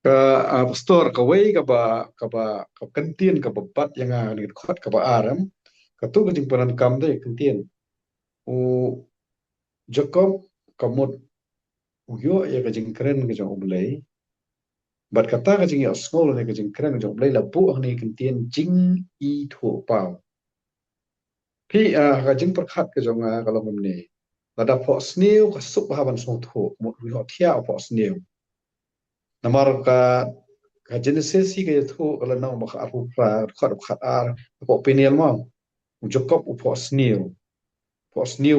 Ka pastor ka wei ka kentien ka babat yang ni khot ka ba aram ka tu ka jing panan kam de kentien u Jacob kamut u yo ya ka jing kren ka jong oblei bat kata ka jing ya skol ne ka jing kren ka jong oblei la bu ni kentien jing I thu pau pi ka jing perkhat ka jong kalau memne lada pho snew ka sup haban song thu mu wi ho thia pho snew namar ka Genesis hi ka thu kala nang ba kha ru pra khat khat ar pho penial ma Jacob u pho snew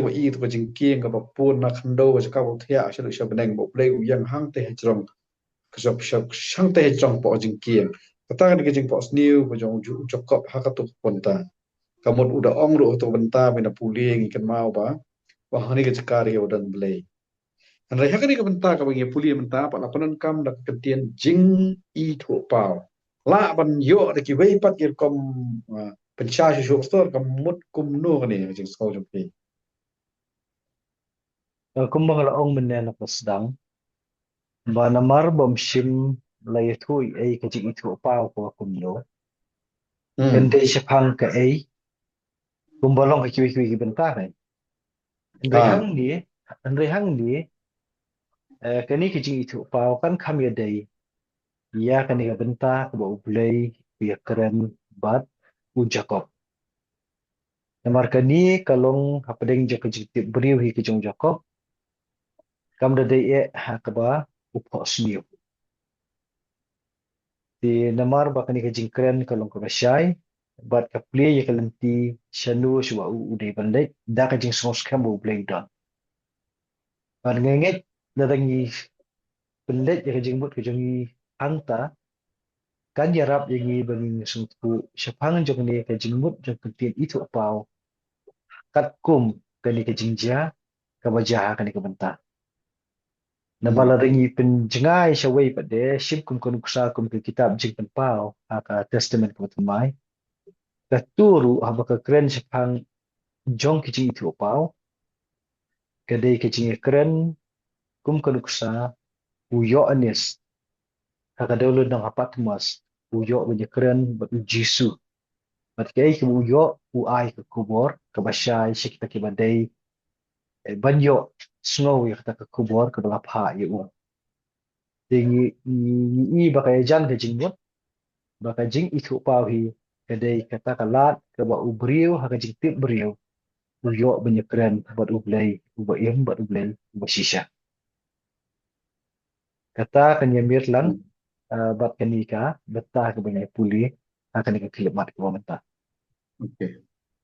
wa I to ka jing king ka ba pun na khando ka ka bo thia shalu shabneng bo play u yang hang te hajrong ka shop shop shang te hajrong po jing king kata ka jing pho snew ko jong Jacob ha ka tu ponta kamot udah ong ru to benta bina puling ikan mau ba wah ni ka cakari udan blay an rai hakani ka benta ka bagi puli benta pa lapanan kam dak ketien jing I thu pau la ban yo de ki wei pat kir kom pensya shu stor kam mut kum no ni jing sko jong pi Kumbang laong menen na sedang ba namar bom shim layathui ay kaji itu pao ko kumno kende shapang ka ay kumbalong ka kiwi kiwi bentare ah Andre hang ni kani kaji itu pao kan kami day ya kani ka benta ka ba ublay ya keren bat u Jacob namar kani kalong hapadeng jaka jiti beriu hi kijong Jacob kam da day ha ka ba upos niyo di namar ba kani ka jingkren kalong ka basyay bat ka play ya kalanti shanu shwa uday bandai da ka jing sos kam bu play don ban ngenget da dangi pendet ya ka jing but ka jing angta kan yarap yangi banging sungtu syapang jong ni ka jing mut jong kentin itu pau kat kum kani ka jing ja ka bajaha kani ka benta na bala dangi penjengai syawai pade shim kum kun kusa kum ke kitab jing pen pau aka testament ka tumai ka turu haba ka kren syapang jong ki jing itu pau kadai ka jing kren kum kun kusa uyo anis kaka dawlo nang hapat mas uyo banya kren bat u jisu bat kay ki uyo u ay ka kubor ka basyay sikita ki badai banyo snow ya kata ka kubor ka balapha ya u tingi i bakay jan ka jingmut baka jing itu pau hi kadai kata kalat ka ba ubriu ha ka jing tip briu uyo banya kren bat u blay u ba im bat u blay u ba shisha kata kanya mirlan bat kanika betah ka banya puli akan ka kilemat ka mentah. oke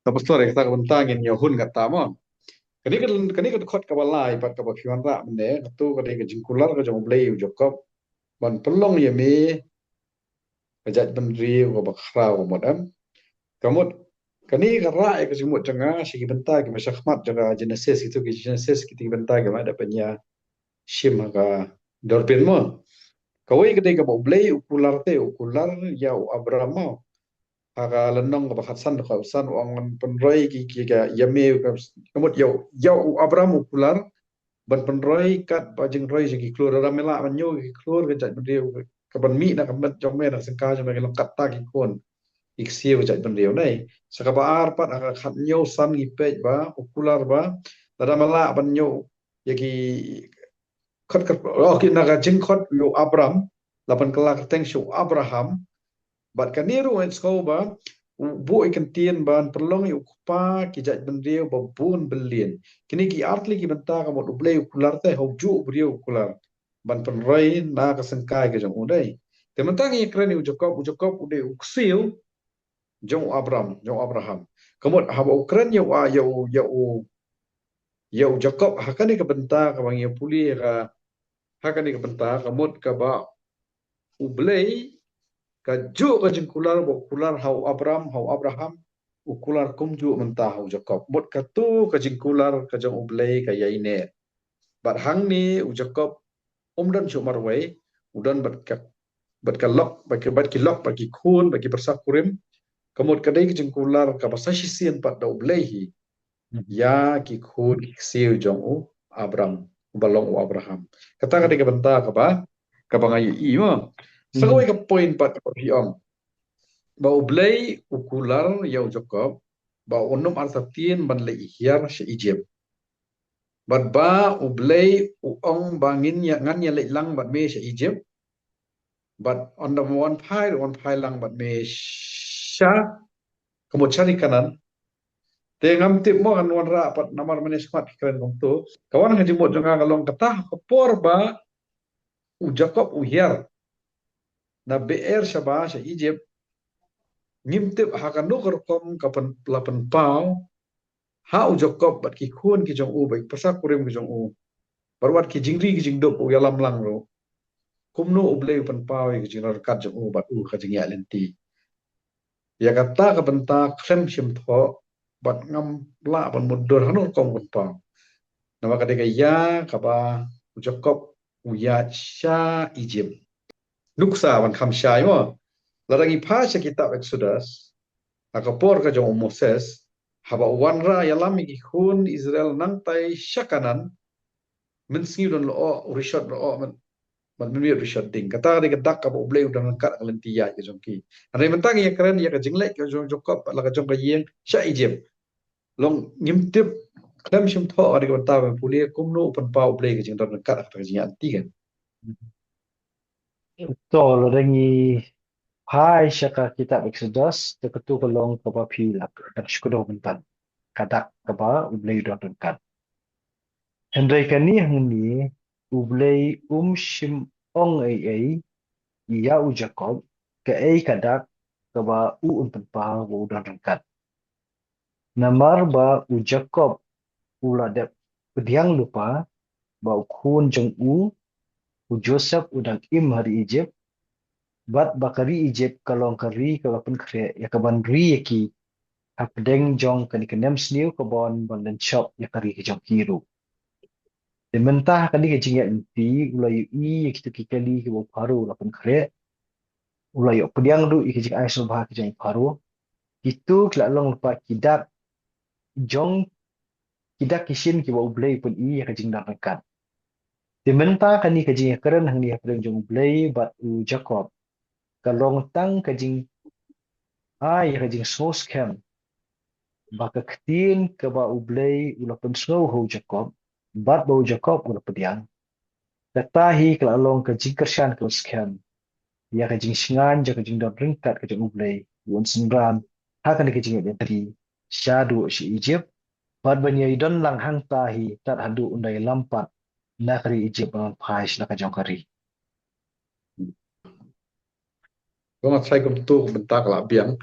tapos to rekta ka benta ngin yo hun kata mo kani kan khot ka balai pat ka ba khiwan ra mne tu ka de ka jing kular ka jong blay Jacob ban pelong ya me kajat ban riu ka ba khrau modam kamut kani ka ra ka jing mut janga shi benta ki masyakhmat jaga Genesis itu ki Genesis ki benta ki ada penya shim ka dorpin mo kawai ka de ka ba blay ukular te ukular ya Abraham mo aga lenong ka bakat san ka san wang penroi ki ka yame ka kamut yau Abraham ukular ban penroi kat bajing roi ki klur ramela manyo ki klur ka jat bendeu ka ban mi na ka ban jong me na sengka jong me ka kat ta ki kon iksiu ka jat bendeu nai sakaba ar pat aga khat nyo san ki pej ba ukular ba ramela ban nyo yaki khot kat oh ki na ka jing khot yo Abraham lapan kelak teng shu Abraham bat kaniru en skoba bu ikan tien ban perlong i ukpa ki jat bendeu babun belien kini ki artli ki benta ka mod ublei ukular te hok ju brio ukular ban penroi na ka sengkai ke jong udai te mentang i kren u Jacob ude uksil jong Abraham kamot haba ukren yau Jacob hakani ka benta ka bangi puli ka hakani ka benta ka mod ka ba ublei kaju ka jing kular bo kular hau Abraham ukular kumju mentah hau Jacob bot katu ka jing kular ka jong ublei ka yaine bat hang ni u Jacob umdan chu marwai udan bat ka lok bat ki lok bat ki khun bat ki bersak kurim kamut kadai ka jing kular ka basashi sien pat da ublei hi ya ki khun ki siu jong u Abraham balong u Abraham kata kadai ka benta ka ba kabangai i mo sagoi ka point pat ka piom ba ublay ukular yau Jacob ba unum arsatin ban le ihyar she Egypt bat ba ublay uong bangin ya ngan ya le lang bat me she Egypt but on the one pile lang bat me sha kamot syari kanan te ngam tip mo kan wan ra pat namar manis mat keren kong tu kawan ngaji mo jonga kalong katah kapor ba u Jacob u hiar na beer syaba she Egypt ngimtip hakanu kerkom kapan lapan pau ha u Jacob bat ki khun ki jong u bai pasak kurim ki jong u barwat ki jingri ki jingdop u yalam lang ro kumno ublay pan pau ki jingrar kat jong u bat u ka jingya lenti ya kata ka benta klem sim tho bat ngam la ban mudur hanur kom pan pau nama kadega ya kaba u Jacob u ya sha Egypt nuksa wan kham syai mo larangi pasha kitab Exodus akapor ka jong Moses haba wanra yalam ki khun Israel nang tai syakanan mensingi don lo rishot lo man mi rishot ding kata de dak ka bo bleu dan kat kalentia ke jongki ane mentang ya keren ya ka jinglek ke jong Jacob la ka jong ka yeng sha Egypt long ngimtip klem shim tho ade ka ta pulia kumno pan pau bleu ke jing don kat ka jing anti kan Tol rengi hai syaka kitab Exodus teketu kelong kapa pilak dan syukudo bentan kadak kapa ublay don kan. Hendai kani huni ublay shim ong ai ia u Jacob ke kadak kapa u penpa wo don kan. Namar ba u Jacob ula dep pediang lupa ba u khun jong u Joseph udang im hari Egypt bat bakari Egypt kalong kari kalapan kre ya kaban ri yaki hapdeng jong kani kenem sniu kabon balen shop ya kari ke jong kiru de mentah kani ke jing ya inti ulai i yaki tu kikali ke bo paru lapan kre ulai yo pediang du i ke jing aisul bah ke jong paru itu kelak long lepa jong kidak kisin ke bo blay pun i ya ke jing dak rekat de mentah kani ke jing ya keren hang ni hapdeng jong blay bat u Jacob kalong tang ke jing ai ya ke jing sos kem baka ketin ke ba ublay ula pensnow ho Jacob bat bau Jacob ula pediang tatahi kala long ke jingkershan ke skem ya ke jing singan ja ke jing dot ringkat ke jing ublay won sendran ha kan ke jing ya tri syadu si Egypt bat banya idon lang hang tahi tat hadu undai lampat nakri Egypt on phais na ka jong kari ko ngat sai kum tu bentak la biang